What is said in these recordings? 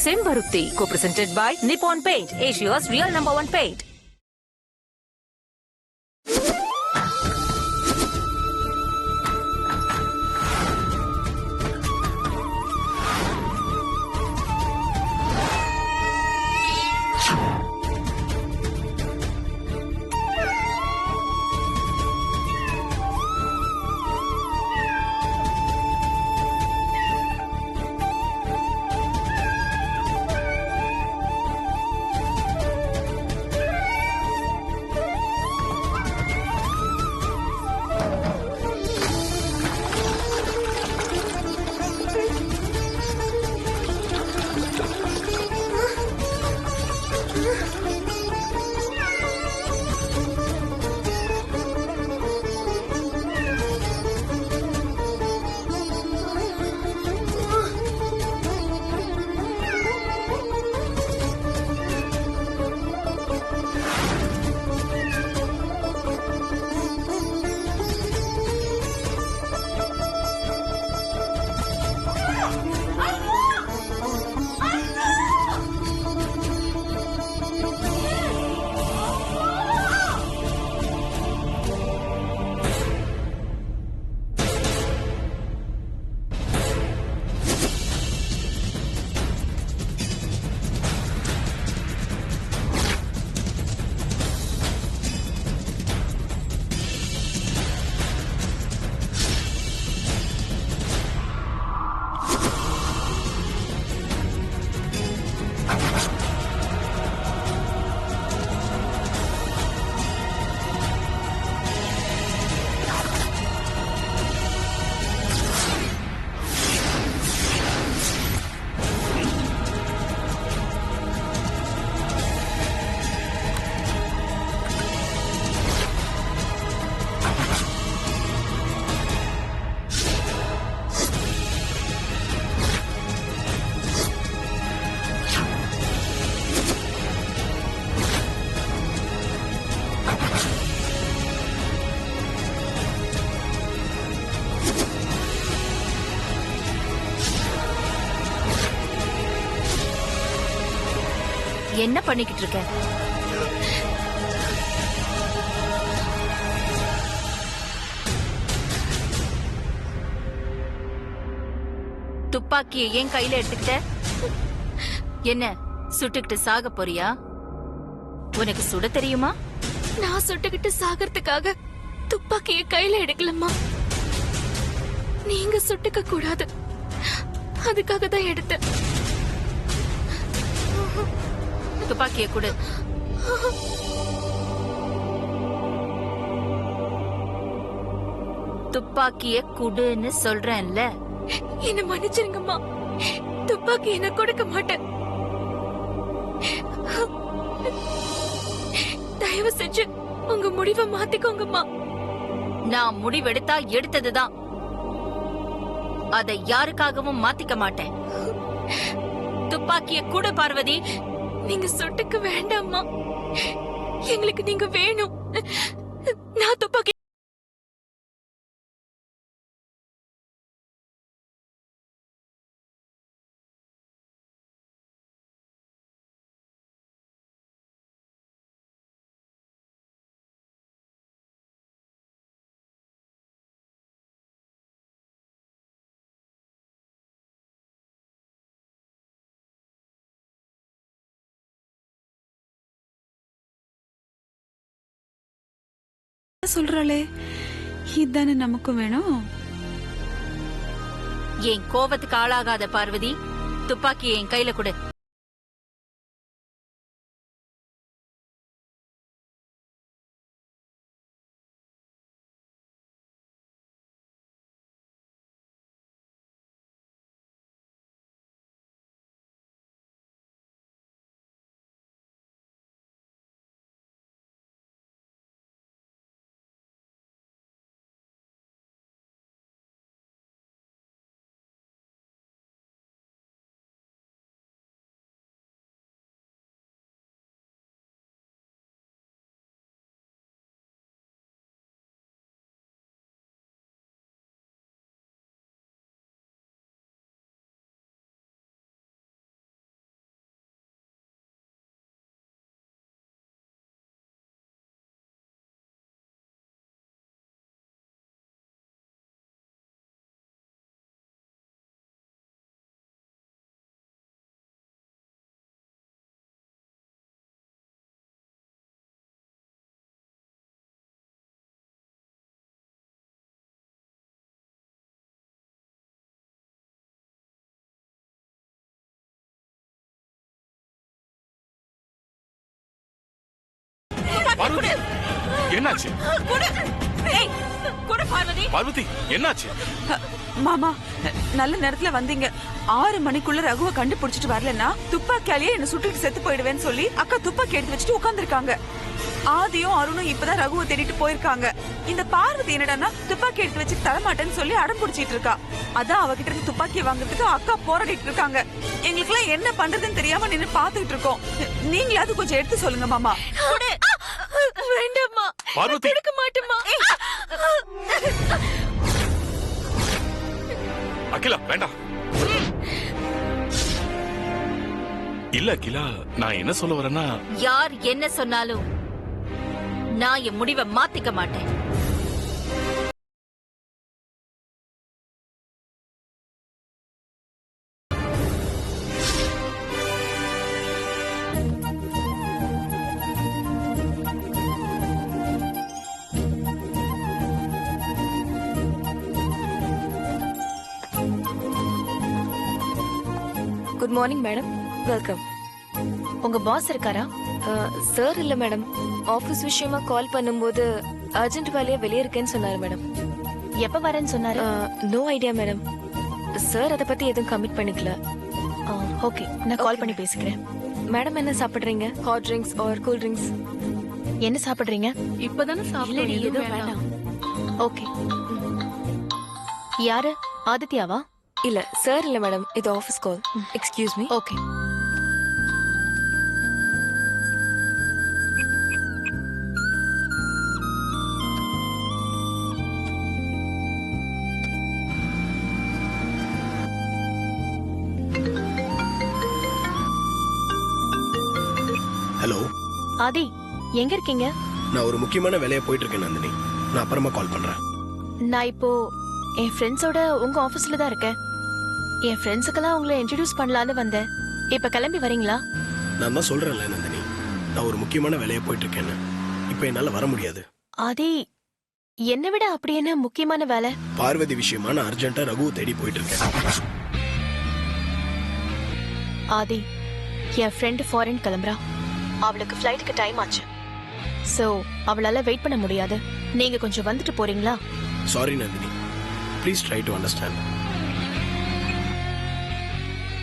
Sembaruti, co-presented by Nippon Paint, Asia's real #1 paint. என்ன பண்ணிக்கிட்டு இருக்க? துப்பாக்கியை ஏன் கையில எடுத்துக்கிட்ட? என்ன சுட்டுக்கிட்டு சாக போறியா? உனக்கு சுட தெரியுமா? நான் சுட்டுக்கிட்டு சாகிறதுக்காக துப்பாக்கியை கையில எடுக்கலம்மா. நீங்க சுட்டுக்க கூடாது, அதுக்காக தான் எடுத்தேன். துப்பாக்கியை கொடு. துப்பாக்கிய குடுன்னு சொல்றேன்ல. என்ன மன்னிச்சிருங்கம்மா, துப்பாக்கி என்ன கொடுக்க மாட்டேன். தயவு செஞ்சு உங்க முடிவை மாத்திக்கோங்கம்மா. நான் முடிவெடுத்தா எடுத்ததுதான், அதை யாருக்காகவும் மாத்திக்க மாட்டேன். துப்பாக்கிய குடு பார்வதி. நீங்க சுட்டுக்க வேண்டாம்மா, எங்களுக்கு நீங்க வேணும். நான் துப்பாக்கி சொல்றாளே, இதானே நமக்கும் வேணும். என் கோவத்துக்கு ஆளாகாத பார்வதி. துப்பாக்கியை என் கையில கொடு. பார்வதி என்னாச்சு? பார்வதி பார்வதி என்னாச்சு? மாமா நல்ல நேரத்துல வந்தீங்க. 6 மணிக்குள்ள ரகுவை கண்டுபிடிச்சிட்டு வரலன்னா துப்பாக்கியாலேயே என்ன சுட்டுட்டு செத்து போயிடுவேன்னு சொல்லி அக்கா துப்பாக்கி எடுத்து வச்சுட்டு உட்கார்ந்துருக்காங்க. ஆதியும் அருணும் இப்பதான் ரகுவை தேடிட்டு போயிருக்காங்க. இந்த பார்வதி என்னடான்னா துப்பாக்கி எடுத்து வச்சுட்டு தரமாட்டேன்னு சொல்லி அடம் பிடிச்சிட்டு இருக்கா. அதான் அவகிட்ட இருந்து துப்பாக்கி வாங்குறதுக்கு அக்கா போராடிட்டு இருக்காங்க. எங்களுக்கு எல்லாம் என்ன பண்றதுன்னு தெரியாம நின்னு பாத்துக்கிட்டு இருக்கோம். நீங்களாவது கொஞ்சம் எடுத்து சொல்லுங்க மாமா. வேண்டாம்மா, பார்வதி எடுக்க மாட்டேம்மா. அகிலா வேண்டாம். இல்ல அகிலா, நான் என்ன சொல்ல வரேன்னா, யார் என்ன சொன்னாலும் நான் என் முடிவை மாத்திக்க மாட்டேன். Good morning madam, welcome. உங்க பாஸ் இருக்காரா? சார் இல்ல மேடம், ஆபீஸ் விஷயமா கால் பண்ணும்போது அர்ஜென்ட் வேலையா வெளியே இருக்கேன்னு சொன்னாரு மேடம். எப்ப வரேன்னு சொன்னாரு? No idea madam. சார் அதை பத்தி எதுவும் கமிட் பண்ணிக்கல. ஓகே, நான் கால் பண்ணி பேசிக்கிறேன். மேடம் என்ன சாப்பிடுறீங்க? Hot drinks or cool drinks? என்ன சாப்பிடுறீங்க? இப்பதானே சாப்பிடடி, எதுவும் வேண்டாம். ஓகே. யாரு? ஆதித்யாவா? இல்ல சார் இல்ல மேடம், இது office call. Excuse me. Okay. Hello Aadhi, எங்க இருக்கீங்க? நான் ஒரு முக்கியமான வேலையா போயிட்டு இருக்கேன் நந்தினி. நான் அப்புறமா கால் பண்றேன். நான் இப்போ என் ஃப்ரெண்ட்ஸோட உங்க ஆபீஸ்ல தான் இருக்கேன். என் ஃப்ரெண்ட்ஸுக்கெல்லாம் உங்களை இன்ட்ரடியூஸ் பண்ணலான்னு வந்தேன். இப்ப கிளம்பி வரீங்களா? நான் தான் சொல்றேன்ல நந்தினி, நான் ஒரு முக்கியமான வேலையா போயிட்டு இருக்கேன்னு. இப்போ என்னால வர முடியாது. ஆதி, என்னை விட அப்படி என்ன முக்கியமான வேலை? பார்வதி விஷயமா நான் அர்ஜென்ட்டா ரகுவை தேடி போயிட்டு இருக்கேன். ஆதி, என் ஃப்ரெண்ட் ஃபாரின் கிளம்புறா. அவளுக்கு ஃப்ளைட்டுக்கு டைம் ஆச்சு. சோ அவளால வெயிட் பண்ண முடியாது. நீங்க கொஞ்சம் வந்துட்டு போறீங்களா? Sorry Nandini, please try to understand.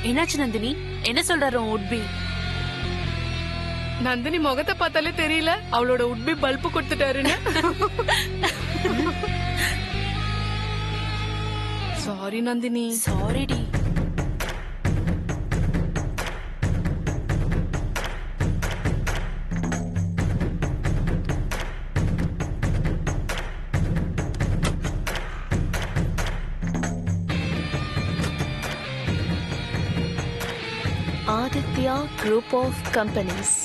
என்னாச்சு நந்தினி? என்ன சொல்றாரு உட்பி? நந்தினி முகத்தை பார்த்தாலே தெரியல அவளோட உட்பி பல்பு கொடுத்துட்டாருன்னு. சாரி நந்தினி. சாரிடி. Aditya group of companies.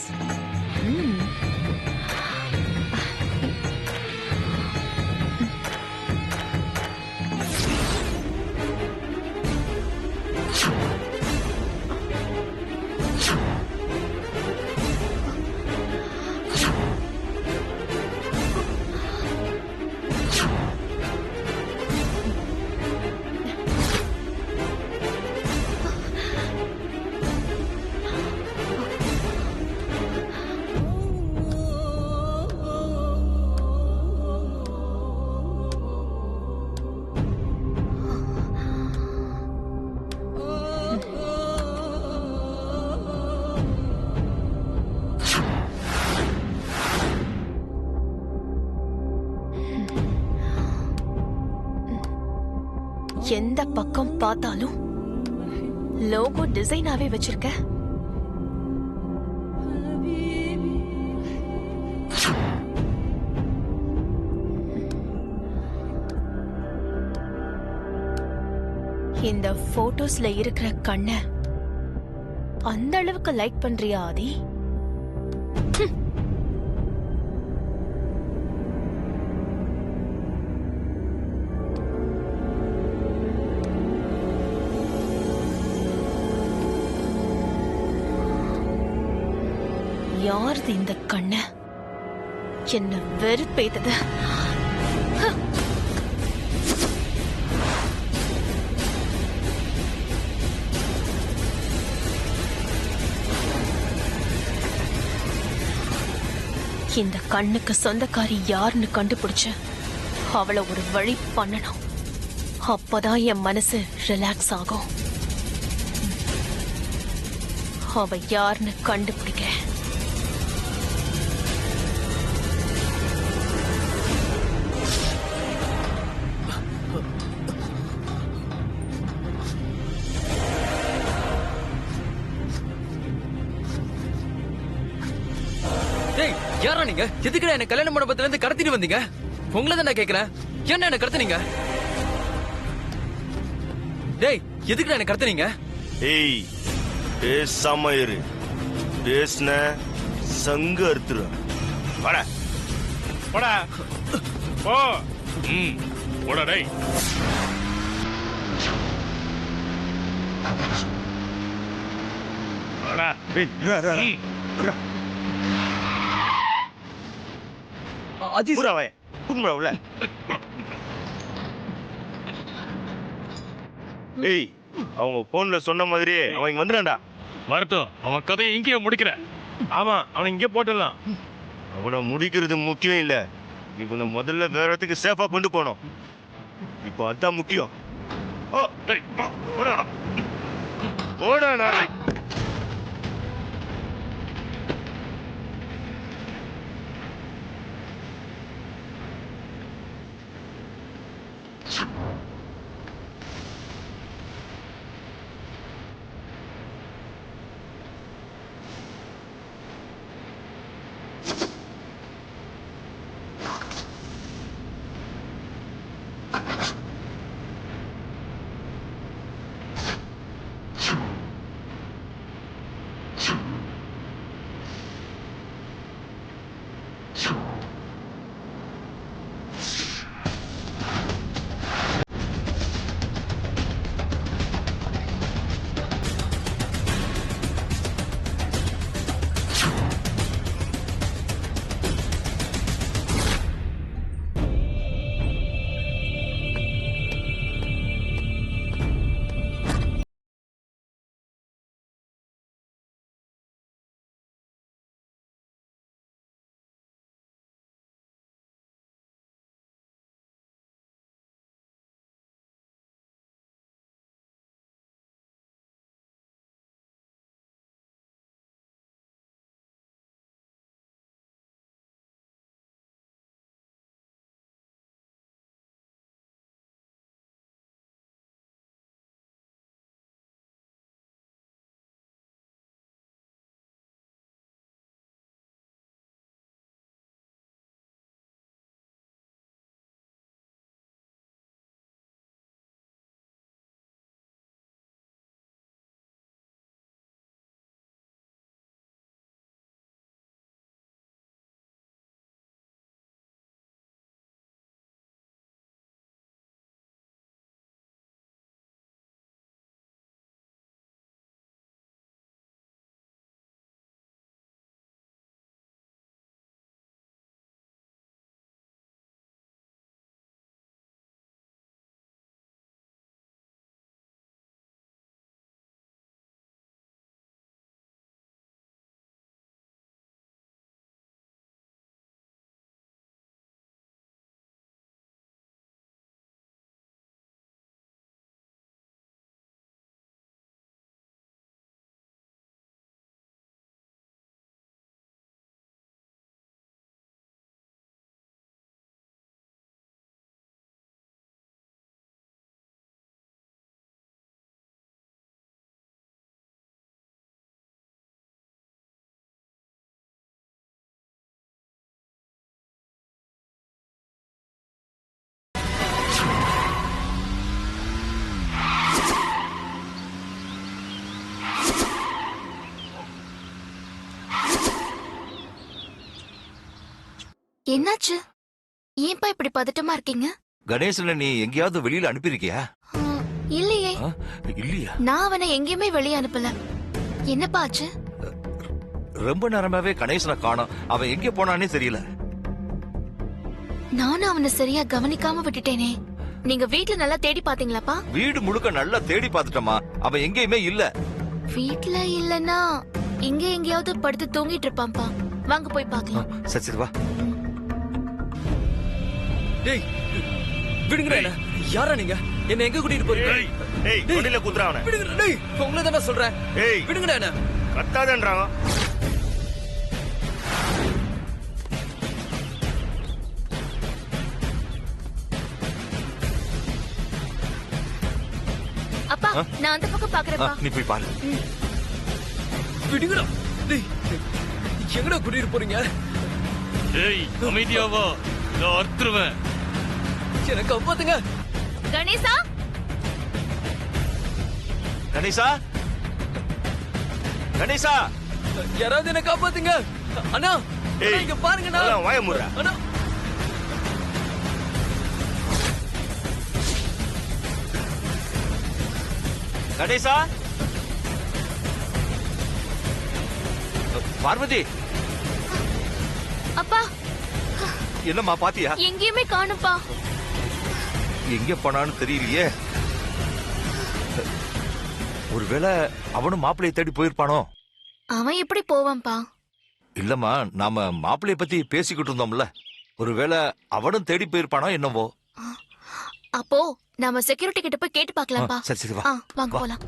எந்த பக்கம் பார்த்தாலும் லோகோ டிசைனாவே வச்சிருக்க. இந்த போட்டோஸ்ல இருக்கிற கண்ண அந்த அளவுக்கு லைக் பண்றியா ஆதி? யாருது இந்த கண்ண? என்ன வெறுப்பேத்தது. இந்த கண்ணுக்கு சொந்தக்காரி யாருன்னு கண்டுபிடிச்சு அவளை ஒரு வழி பண்ணணும். அப்பதான் என் மனசு ரிலாக்ஸ் ஆகும். அவ யாருன்னு கண்டுபிடிக்கிறேன். டேய், யாரா நீங்க? எதுக்குடா என்ன கல்யாண மண்டபத்துல இருந்து கடத்திட்டு வந்தீங்க? உங்களை தான் நான் கேக்குறேன். என்ன என்ன கடத்துனீங்க? டேய், எதுக்குடா என்ன கடத்துனீங்க? ஏய், பேசாம இரு. பேசுன சங்கு அறுத்துருவேன். வாடா போடா போ. போடா டேய். வாடா. பூராவே குடும்பா உள்ள. ஏய், அவங்க போன்ல சொன்ன மாதிரி அவன் இங்க வந்துடான்டா. வரட்டும், அவன் கதையை இங்கேயே முடிக்கிறேன். ஆமா, அவனை இங்கே போட்டுடலாம். அவனை முடிக்கிறது முக்கியம் இல்ல. இவனை முதல்ல வேற இடத்துக்கு சேஃபா கொண்டு போனோம். இப்போ அதான் முக்கியம். ஓ டேய், போடா. போடா நாளை. என்னாச்சு? ஏன்பா இப்படி பதட்டமா இருக்கீங்க? கணேசனை நீ எங்கேயாவது வெளியில அனுப்பியிருக்கியா? இல்லையே. இல்லையா? நான் அவனை எங்கேயுமே வெளியே அனுப்பல. என்னப்பா ஆச்சு? ரொம்ப நேரமாவே கணேசனை காணோம். அவன் எங்க போனானே தெரியல. நானும் அவனை சரியா கவனிக்காம விட்டுட்டேனே. நீங்க வீட்ல நல்லா தேடி பாத்தீங்களாப்பா? வீடு முழுக்க நல்லா தேடி பார்த்துட்டோமா, அவன் எங்கேயுமே இல்ல. வீட்ல இல்லன்னா இங்க எங்கேயாவது படுத்து தூங்கிட்டு இருப்பான்ப்பா. வாங்க போய் பார்க்கலாம். சரி சரி வா. டேய் விடுங்கடா என்ன. யாரா நீங்க? என்ன எங்க கூட்டிட்டு போறீங்க? ஏய் கொடியில குத்துறா அவனை. விடுங்கடா டேய். உங்களை தான சொல்றேன். ஏய் விடுங்கடா என்ன. கத்தாதன்றாங்க. அப்பா நான் அந்த பக்கம் பாக்குறேன்ப்பா. நீ போய் பாரு. விடுங்கடா. டேய் எங்கடா கூட்டிட்டு போறீங்க? ஏய் அமைதியாவா, நான் அறுத்துருவேன். எனக்கு காப்பாத்துங்க. கணேசா கணேசா, கணேசா, யாராவது என்ன காப்பாத்துங்க. அண்ணா ஏய், இங்க பாருங்கண்ணா. வாய மூடுடா. அண்ணா கணேசா. பார்வதி, அப்பா என்னம்மா பாத்தியா? எங்கேயுமே காணும்பா. எங்க போனான்னு தெரியலையே. ஒருவேளை அவனும் மாப்பிள்ளையை தேடி போயிருப்பானோ? அவன் எப்படி போவான்பா? இல்லம்மா, நாம மாப்பிள்ளைய பத்தி பேசிக்கிட்டு இருந்தோம்ல, ஒருவேளை அவனும் தேடி போயிருப்பானோ என்னவோ. அப்போ நாம செக்யூரிட்டி கிட்ட போய் கேட்டு பார்க்கலாம்ப்பா. சரி சரி வா. வாங்க போலாம்.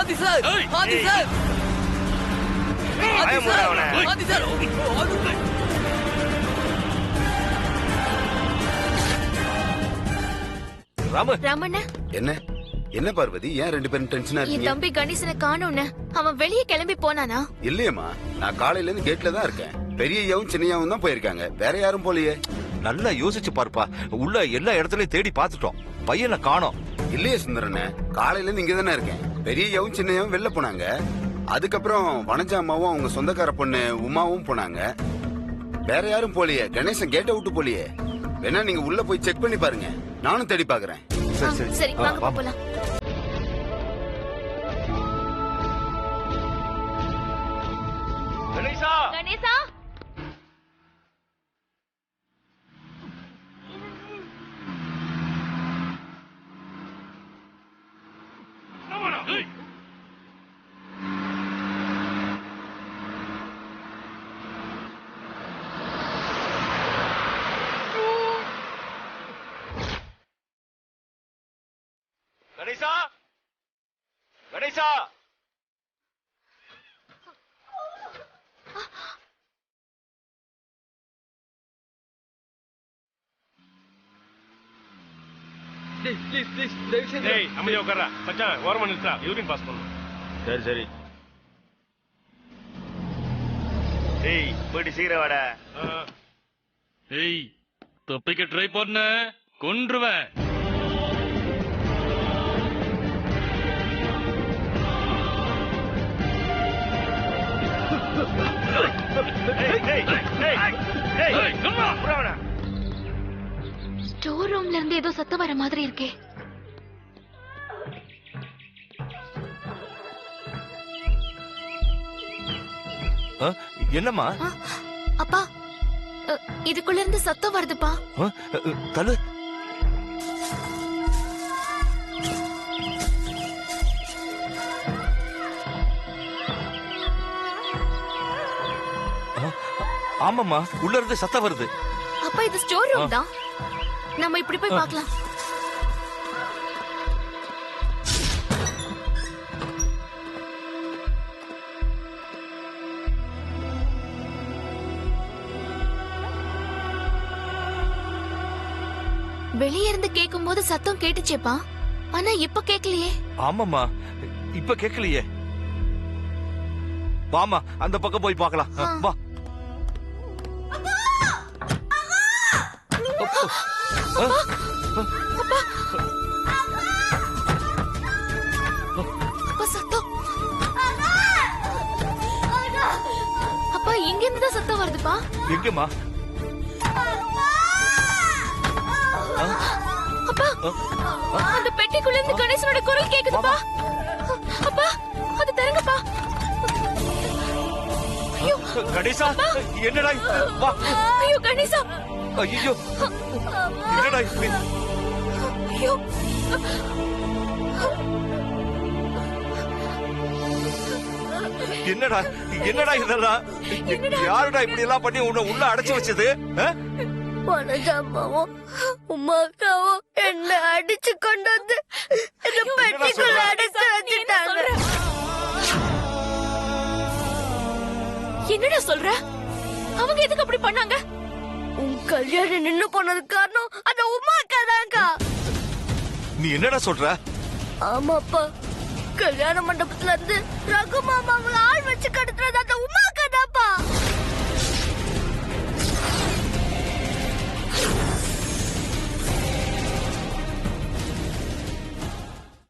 ஆதி சார், ஆதி சார், ஆதி சார், ஆதி சார். ராமு, ராமண்ணா, என்ன என்ன பார்வதி, ஏன் ரெண்டு பேரும் டென்ஷனா என் இருக்கீங்க? தம்பி கணேசனை காணோம்னு. அவன் வெளியே கிளம்பி போனானா? இல்லையம்மா, நான் காலையில இருந்து கேட்ல தான் இருக்கேன். பெரியயாவும் சின்னையாவும் தான் போயிருக்காங்க, வேற யாரும் போலையே. நல்லா யோசிச்சு பாருப்பா. உள்ள எல்லா இடத்துலயும் தேடி பார்த்துட்டோம், பையனை காணோம். இல்லையே சுந்தரனே, காலையில இருந்து இங்க தானே இருக்கேன். பெரியயாவும் சின்னையாவும் வெளில போனாங்க. அதுக்கப்புறம் வனஜா அம்மாவும் அவங்க சொந்தக்கார பொண்ணு உமாவும் போனாங்க. வேற யாரும் போலையே. கணேசன் கேட்டை விட்டு போலையே. வேணா நீங்க உள்ள போய் செக் பண்ணி பாருங்க, நானும் தேடி பாக்குறேன். சரி வாங்க போலாம். Ganesha, Ganesha, Ganesha, Ganesha. Please please please தயவு செய்து. ஏய் அமைதியா உட்கார்றா. மச்சான் ஓரமா நிறுத்தா, யூரின் பாஸ் பண்ணணும். சரி சரி. ஏய் போயிட்டு சீக்கிரம் வாடா. ஏய் தப்பிக்க ட்ரை பண்ண கொன்றுவேன். ஸ்டோர் ரூம்ல இருந்து ஏதோ சத்தம் வர மாதிரி இருக்கே. என்னம்மா? அப்பா, இதுக்குள்ள இருந்து சத்தம் வருதுப்பா. தலு. ஆமாம்மா, உள்ள இருந்து சத்தம் வருது. அப்பா இது ஸ்டோர் ரூம் தான். நம்ம இப்படி போய் பார்க்கலாம். வெளியே இருந்து கேட்கும் போது சத்தம் கேட்டுச்சேப்பா, ஆனா இப்ப கேட்கலையே. ஆமாம்மா, இப்ப கேட்கலையே. வாமா, அந்த பக்கம் போய் பார்க்கலாம். வா. அப்பா சத்தம். அப்பா இங்க இருந்து தான் சத்தம் வருதுப்பா. எங்கம்மா? அப்பா அந்த பெட்டிக்குள்ள இருந்து கணேசனோட குரல் கேக்குதுப்பா. அப்பா அது தரங்கப்பா. கணேசா, என்னடா? வா. ஐயோ கணேசா, ஐயோ என்னடா இப்படி ஐயோ என்னடா என்னடா இதெல்லாம் யாருடா இப்படி எல்லாம் பண்ணி உன்னை உள்ள அடைச்சு வச்சது வனஜாமாவும் உமாக்காவும் என்ன அடிச்சு கொண்டு வந்து இந்த பெட்டிக்குள்ள அடைச்சு வச்சுட்டாங்க. என்னடா சொல்ற? அவங்க எதுக்கு அப்படி பண்ணாங்க? உன் கல்யாணம் நின்னு போனது காரணம் அந்த உமாக்கா தான்க்கா. நீ என்னடா சொல்ற? ஆமாப்பா, கல்யாண மண்டபத்துல இருந்து ரகு மாமாவை ஆள் வச்சு கடத்துறது அந்த உமா